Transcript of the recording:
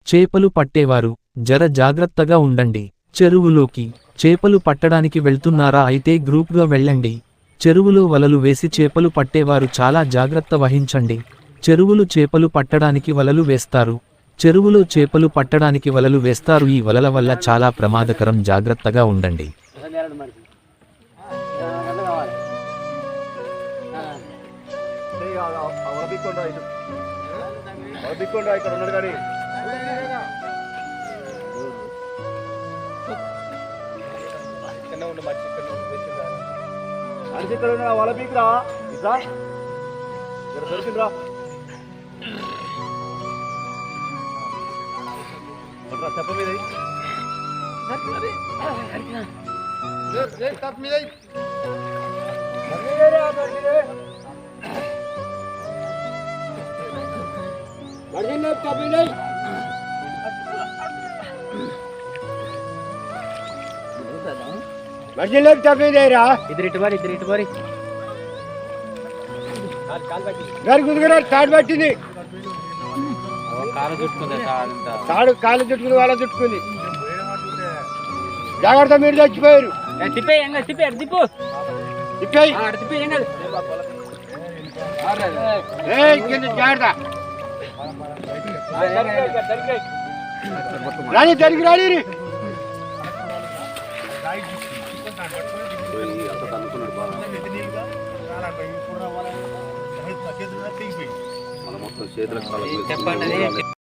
చేపలు పట్టేవారు జర జాగ్రత్తగా ఉండండి. చెరువులోకి చేపలు పట్టడానికి వెళ్తున్నారా? అయితే గ్రూప్గా వెళ్ళండి. చెరువులో వలలు వేసి చేపలు పట్టేవారు చాలా జాగ్రత్త వహించండి. చెరువులు చేపలు పట్టడానికి వలలు వేస్తారు. చెరువులో చేపలు పట్టడానికి వలలు వేస్తారు. ఈ వలల వల్ల చాలా ప్రమాదకరం. జాగ్రత్తగా ఉండండి. ఇక్కడ ఉన్న వాళ్ళ పీకురా ఇట్లా దొరికిందిరా చెప్ప మీద తాడు పట్టింది. తాడు కాలు చుట్టుకుంది, వాళ్ళ చుట్టుకుంది. జాగ్రత్త, మీరు చచ్చిపోయారు. రాని జరిగి రాని చెప్పండి.